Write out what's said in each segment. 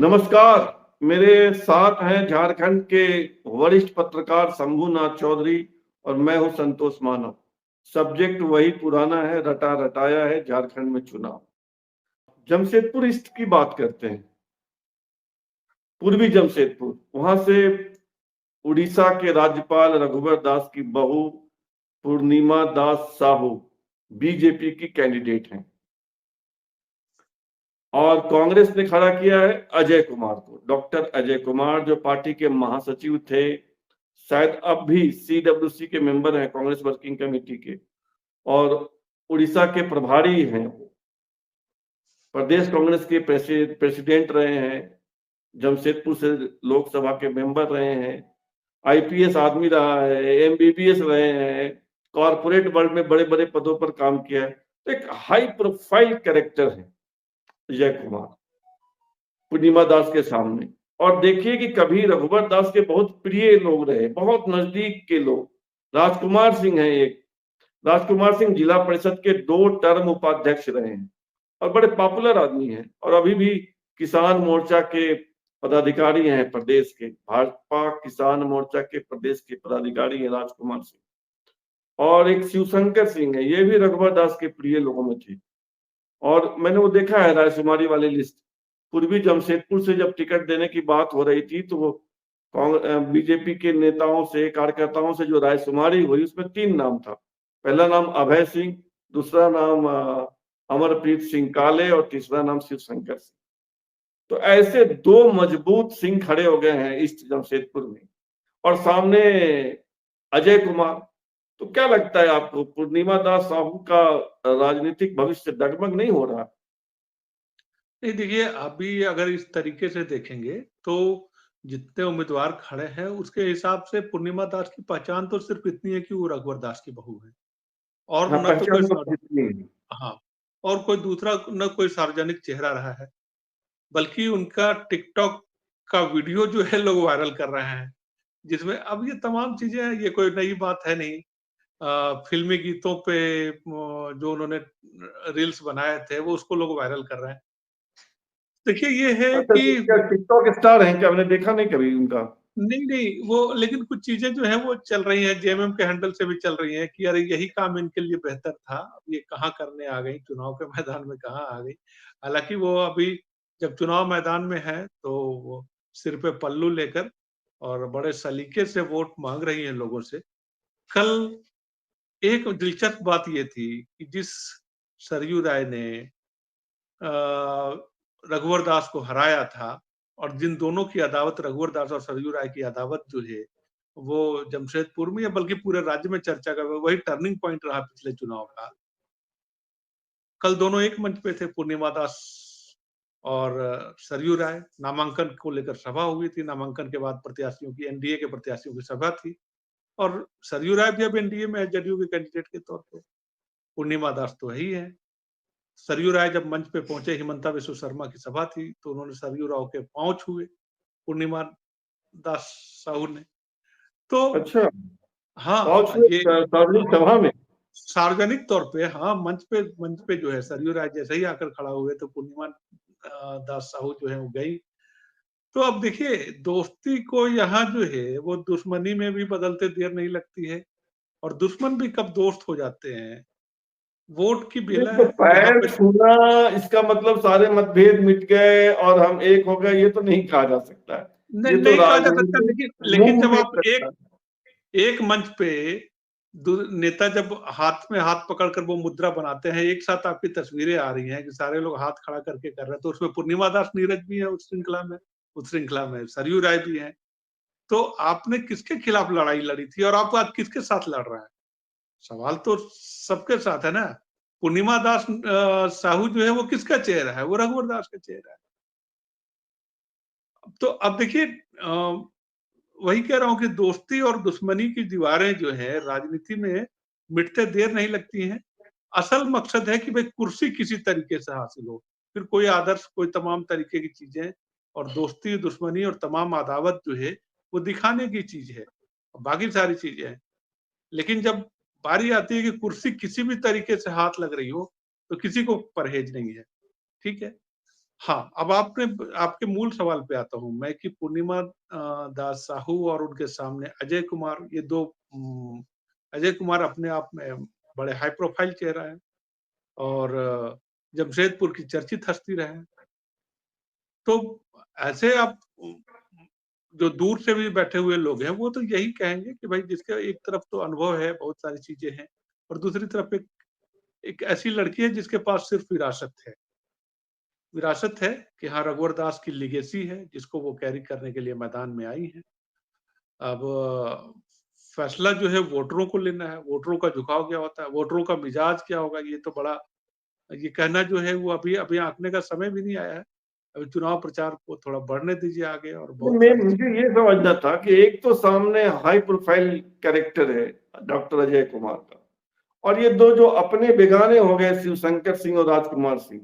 नमस्कार। मेरे साथ हैं झारखंड के वरिष्ठ पत्रकार शंभूनाथ चौधरी और मैं हूं संतोष मानव। सब्जेक्ट वही पुराना है, रटा रटाया है, झारखंड में चुनाव। जमशेदपुर ईस्ट की बात करते हैं। पूर्वी जमशेदपुर, वहां से उड़ीसा के राज्यपाल रघुवर दास की बहू पूर्णिमा दास साहू बीजेपी की कैंडिडेट हैं और कांग्रेस ने खड़ा किया है अजय कुमार को। डॉक्टर अजय कुमार जो पार्टी के महासचिव थे, शायद अब भी सीडब्ल्यूसी के मेंबर हैं, कांग्रेस वर्किंग कमेटी के, और उड़ीसा के प्रभारी हैं। प्रदेश कांग्रेस के प्रेसिडेंट रहे हैं, जमशेदपुर से लोकसभा के मेंबर रहे हैं, आईपीएस आदमी रहा है, एमबीबीएस रहे हैं, कॉर्पोरेट वर्ल्ड में बड़े बड़े पदों पर काम किया है। तो एक हाई प्रोफाइल कैरेक्टर है अजय कुमार पूर्णिमा दास के सामने। और देखिए कि कभी रघुवर दास के बहुत प्रिय लोग रहे, बहुत नजदीक के लोग। राजकुमार सिंह है एक। राजकुमार सिंह जिला परिषद के 2 टर्म उपाध्यक्ष रहे हैं और बड़े पॉपुलर आदमी हैं और अभी भी किसान मोर्चा के पदाधिकारी हैं। प्रदेश के भाजपा किसान मोर्चा के प्रदेश के पदाधिकारी हैं राजकुमार सिंह। और एक शिवशंकर सिंह है, ये भी रघुवर दास के प्रिय लोगों में थे। और मैंने वो देखा है रायशुमारी वाली लिस्ट। पूर्वी जमशेदपुर से जब टिकट देने की बात हो रही थी तो वो बीजेपी के नेताओं से, कार्यकर्ताओं से जो रायशुमारी हुई उसमें 3 नाम था। पहला नाम अभय सिंह, दूसरा नाम अमरप्रीत सिंह काले और तीसरा नाम शिवशंकर सिंह। तो ऐसे 2 मजबूत सिंह खड़े हो गए हैं ईस्ट जमशेदपुर में और सामने अजय कुमार। तो क्या लगता है आपको, पूर्णिमा दास साहू का राजनीतिक भविष्य डगमग नहीं हो रहा? नहीं, देखिए अभी अगर इस तरीके से देखेंगे तो जितने उम्मीदवार खड़े हैं उसके हिसाब से पूर्णिमा दास की पहचान तो सिर्फ इतनी है कि वो रघुवर दास की बहू है और हाँ, न तो कोई पहचान तो कितनी है। हाँ, और कोई दूसरा न कोई सार्वजनिक चेहरा रहा है, बल्कि उनका टिकटॉक का वीडियो जो है लोग वायरल कर रहे हैं, जिसमें अब ये तमाम चीजें हैं, ये कोई नई बात है नहीं। फिल्मी गीतों पे जो उन्होंने रील्स बनाए थे वो उसको लोग वायरल कर रहे हैं। देखिए ये है अच्छा, कि तो क्या टिकटॉक स्टार हैं क्या? मैंने देखा नहीं कभी उनका। नहीं, वो लेकिन कुछ चीज़ें जो हैं वो चल रही हैं, जेएमएम के हैंडल से भी चल रही हैं कि अरे यही काम इनके लिए बेहतर था, अब ये कहाँ करने आ गई, चुनाव के मैदान में कहाँ आ गई। हालाँकि वो अभी जब चुनाव मैदान में हैं, तो वो सिर पे पल्लू लेकर और बड़े सलीके से वोट माँग रही हैं लोगों से। कल एक दिलचस्प बात ये थी कि जिस सरयू राय ने रघुवर दास को हराया था और जिन दोनों की अदावत रघुवर दास और सरयू राय की अदावत जो है, वो जमशेदपुर में या बल्कि पूरे राज्य में चर्चा का वही टर्निंग पॉइंट रहा पिछले चुनाव का। कल दोनों एक मंच पे थे, पूर्णिमा दास और सरयू राय। नामांकन को लेकर सभा हुई थी, नामांकन के बाद प्रत्याशियों की एनडीए के प्रत्याशियों की सभा थी और सरयू राय भी अब एनडीए में है जदयू के कैंडिडेट के तौर पे। पूर्णिमा दास तो वही है। सरयू राय जब मंच पे पहुंचे, हिमंता विश्व शर्मा की सभा थी, तो उन्होंने सरयू राव के पांव छुए पूर्णिमा दास साहू ने। तो अच्छा, हाँ, पहुंच में ये सार्वजनिक सभा में। सार्वजनिक तौर पे हाँ, मंच पे जो है सरयू राय जैसे ही आकर खड़ा हुए तो पूर्णिमा दास साहू जो है वो गई। तो अब देखिए दोस्ती को यहाँ जो है वो दुश्मनी में भी बदलते देर नहीं लगती है और दुश्मन भी कब दोस्त हो जाते हैं, वोट की नहीं बेला तो है यहाँ पैर पे। छूना, इसका मतलब सारे मतभेद मिट गए और हम एक हो गए, ये तो नहीं कहा जा सकता है। नहीं, ये तो नहीं कहा जा सकता राजनीतिक लेकिन जब आप मूवमेंट लगता है। एक मंच पे नेता जब हाथ में हाथ पकड़कर वो मुद्रा बनाते हैं, एक साथ आपकी तस्वीरें आ रही हैं कि सारे लोग हाथ खड़ा करके कर रहे हैं, तो उसमें पूर्णिमा दास नीरज भी है उस श्रृंखला में सरयू राय भी है। तो आपने किसके खिलाफ लड़ाई लड़ी थी और आप आज किसके साथ लड़ रहे हैं? सवाल तो सबके साथ है ना। पूर्णिमा दास साहू जो है वो किसका चेहरा है? वो रघुवर दास का चेहरा है। तो अब देखिए वही कह रहा हूँ कि दोस्ती और दुश्मनी की दीवारें जो है राजनीति में मिटते देर नहीं लगती हैं। असल मकसद है कि भाई कुर्सी किसी तरीके से हासिल हो, फिर कोई आदर्श, कोई तमाम तरीके की चीजें और दोस्ती दुश्मनी और तमाम अदावत जो है वो दिखाने की चीज है, बाकी सारी चीजें हैं। लेकिन जब बारी आती है कि कुर्सी किसी भी तरीके से हाथ लग रही हो तो किसी को परहेज नहीं है। ठीक है। हाँ, अब आपके मूल सवाल पे आता हूँ मैं कि पूर्णिमा दास साहू और उनके सामने अजय कुमार, ये 2 अजय कुमार अपने आप में बड़े हाई प्रोफाइल चेहरा है और जमशेदपुर की चर्चित हस्ती रहे हैं। तो ऐसे आप जो दूर से भी बैठे हुए लोग हैं, वो तो यही कहेंगे कि भाई जिसका एक तरफ तो अनुभव है, बहुत सारी चीज़ें हैं और दूसरी तरफ एक एक ऐसी लड़की है जिसके पास सिर्फ़ विरासत है। विरासत है कि हाँ, रघुवर दास की लेगेसी है, जिसको वो कैरी करने के लिए मैदान में आई हैं। अब फैसला जो है वोटरों को लेना है, वोटरों का झुकाव क्या होता है, वोटरों का मिजाज क्या होगा, ये तो बड़ा ये कहना जो है वो अभी अभी आँकने का समय भी नहीं आया है। अभी चुनाव प्रचार को थोड़ा बढ़ने दीजिए आगे और बहुत मैं सारी मुझे चीज़ें। ये समझना था कि एक तो सामने हाई प्रोफाइल कैरेक्टर है डॉक्टर अजय कुमार का, और ये दो जो अपने बेगाने हो गए शिवशंकर सिंह और राजकुमार सिंह,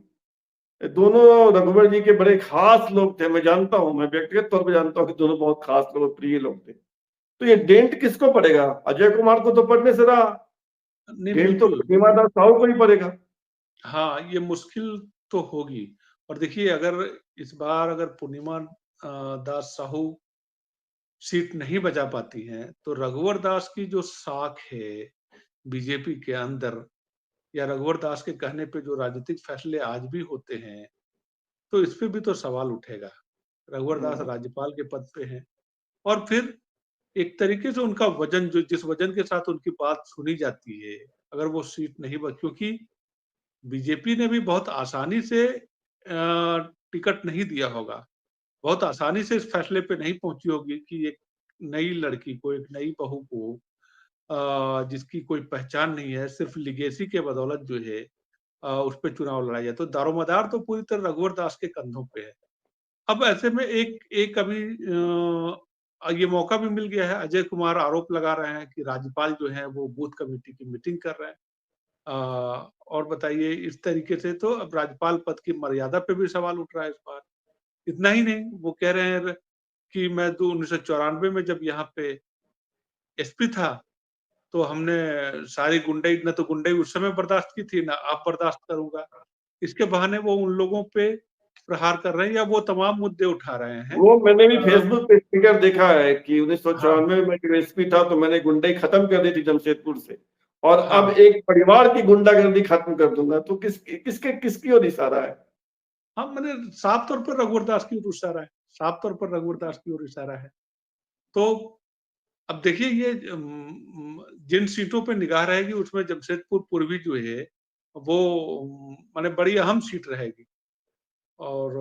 ये दोनों रघुवर जी के बड़े खास लोग थे। मैं जानता हूं, मैं व्यक्तिगत तौर पर जानता हूं कि दोनों बहुत खास लोग, प्रिय लोग थे। तो ये डेंट किसको पड़ेगा? अजय कुमार को तो पड़ने से रहा, नहीं, डेंट तो बिल्कुल। प्रतिमा दास साहू को ही पड़ेगा। हाँ, ये मुश्किल तो होगी और देखिए अगर इस बार अगर पूर्णिमा दास साहू सीट नहीं बचा पाती हैं, तो रघुवर दास की जो साख है बीजेपी के अंदर या रघुवर दास के कहने पे जो राजनीतिक फैसले आज भी होते हैं, तो इस पे भी तो सवाल उठेगा। रघुवर दास हम्म, राज्यपाल के पद पे हैं और फिर एक तरीके से उनका वज़न जो जिस वज़न के साथ उनकी बात सुनी जाती है, अगर वो सीट नहीं बच क्योंकि बीजेपी ने भी बहुत आसानी से टिकट नहीं दिया होगा। बहुत आसानी से इस फैसले पे नहीं पहुँची होगी कि एक नई लड़की को, एक नई बहू को जिसकी कोई पहचान नहीं है, सिर्फ़ लीगेसी के बदौलत जो है उस पे चुनाव लड़ा जाए। तो दारोमदार तो पूरी तरह रघुवर दास के कंधों पे है। अब ऐसे में एक एक अभी ये मौका भी मिल गया है, अजय कुमार आरोप लगा रहे हैं कि राज्यपाल जो हैं वो बूथ कमेटी की मीटिंग कर रहे हैं। और बताइए इस तरीके से तो अब राज्यपाल पद की मर्यादा पे भी सवाल उठ रहा है इस बार। इतना ही नहीं, वो कह रहे हैं कि मैं तो 1994 में जब यहाँ पे एसपी था, तो हमने सारी गुंडई न तो गुंडई उस समय बर्दाश्त की थी, ना अब बर्दाश्त करूँगा। इसके बहाने वो उन लोगों पे प्रहार कर रहे हैं या वो तमाम मुद्दे उठा रहे हैं। वो मैंने भी अ, फेसबुक पे स्टिकर देखा है कि हाँ, 1994 में जब एसपी था तो मैंने गुंडई खत्म कर दी थी जमशेदपुर से, और अब हाँ, एक परिवार की गुंडागर्दी खत्म कर दूंगा। तो किसकी ओर इशारा है? हाँ, मैंने साफ तौर पर रघुवर दास की ओर इशारा है, साफ तौर पर रघुवर दास की ओर इशारा है। तो अब देखिए ये जिन सीटों पे निगाह रहेगी उसमें जमशेदपुर पूर्वी जो है वो माने बड़ी अहम सीट रहेगी और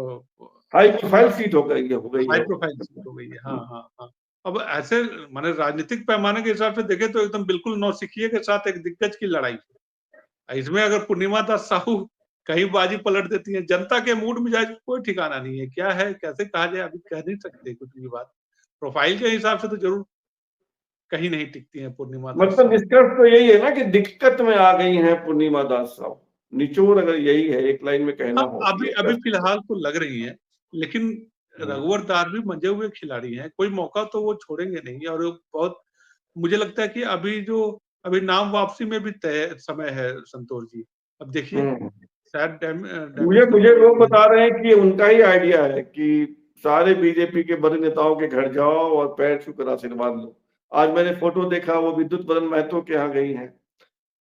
हाई प्रोफाइल सीट हो गई हाई है वो। प्रोफाइल सीट हो गई है। हाँ, हाँ, हाँ। अब ऐसे माने राजनीतिक पैमाने के हिसाब से देखें तो एकदम बिल्कुल नौसिखिए के साथ एक दिग्गज की लड़ाई है। इसमें अगर पूर्णिमा दास साहू कहीं बाजी पलट देती हैं, जनता के मूड मिजाज का कोई ठिकाना नहीं है। क्या है, कैसे कहा जाए अभी कह नहीं सकते कुछ भी बात। प्रोफाइल के हिसाब से तो ज़रूर कहीं नहीं टिकती हैं पूर्णिमा दास मतलब साहू। निष्कर्ष तो यही है ना कि दिक्कत में आ गई हैं पूर्णिमा दास साहब। निचोड़ अगर यही है, एक लाइन में कहना हाँ, हो कि अभी ये अभी कर फ़िलहाल तो लग रही हैं, लेकिन हम्म। रघुवर दास भी मंजे हुए खिलाड़ी हैं, कोई मौका तो वो छोड़ेंगे नहीं और वो बहुत मुझे लगता है कि अभी नाम वापसी में भी तय समय है संतोष जी। अब देखिए हम्म। शायद मुझे डैमेज मुझे कंट्रोल लोग की बता रहे हैं कि ये उनका ही आइडिया है कि सारे बीजेपी के बड़े नेताओं के घर जाओ और पैर छूकर आशीर्वाद लो। आज मैंने फोटो देखा, वो विद्युत बदन महतो के यहाँ गई हैं।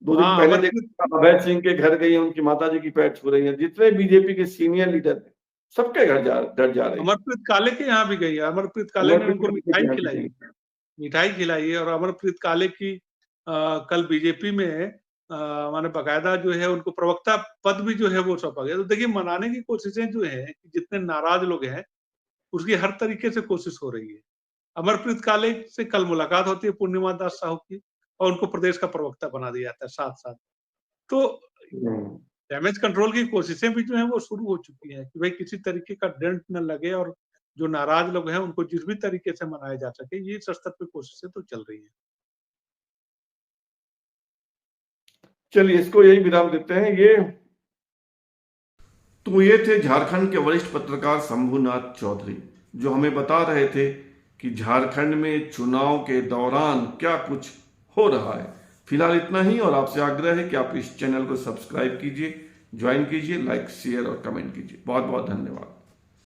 2 दिन हाँ, पहले अमरप्रीत देखा अभय सिंह के घर गई हैं, उनकी माता जी की पैर छू रही हैं। जितने बीजेपी के सीनियर लीडर हैं, सबके घर जा रही हैं। अमरप्रीत काले के यहाँ भी गई है, अमरप्रीत काले ने अमरप्रीत उनको काले के मिठाई यहाँ भी खिलाई। गई। मिठाई खिलाई है और अमरप्रीत काले की कल बीजेपी में माने बाकायदा जो है उनको प्रवक्ता पद भी जो है वो सौंपा गया। तो देखिए मनाने की कोशिशें जो हैं, जितने नाराज़ लोग हैं, उसकी हर तरीके से कोशिश हो रही है। अमरप्रीत काले से कल मुलाकात होती है पूर्णिमा दास साहू की और उनको प्रदेश का प्रवक्ता बना दिया जाता है साथ-साथ। तो हम्म। डैमेज कंट्रोल की कोशिशें भी जो हैं वो शुरू हो चुकी हैं कि भाई किसी तरीके का डेंट ना लगे और जो नाराज़ लोग हैं उनको जिस भी तरीके से मनाया जा सके, ये इस स्तर पे कोशिशें तो चल रही हैं। चलिए इसको यही विराम देते हैं। ये थे झारखंड के वरिष्ठ पत्रकार शंभुनाथ चौधरी, जो हमें बता रहे थे कि झारखंड में चुनाव के दौरान क्या कुछ हो रहा है। फिलहाल इतना ही, और आपसे आग्रह है कि आप इस चैनल को सब्सक्राइब कीजिए ज्वाइन कीजिए, लाइक शेयर और कमेंट कीजिए। बहुत बहुत धन्यवाद।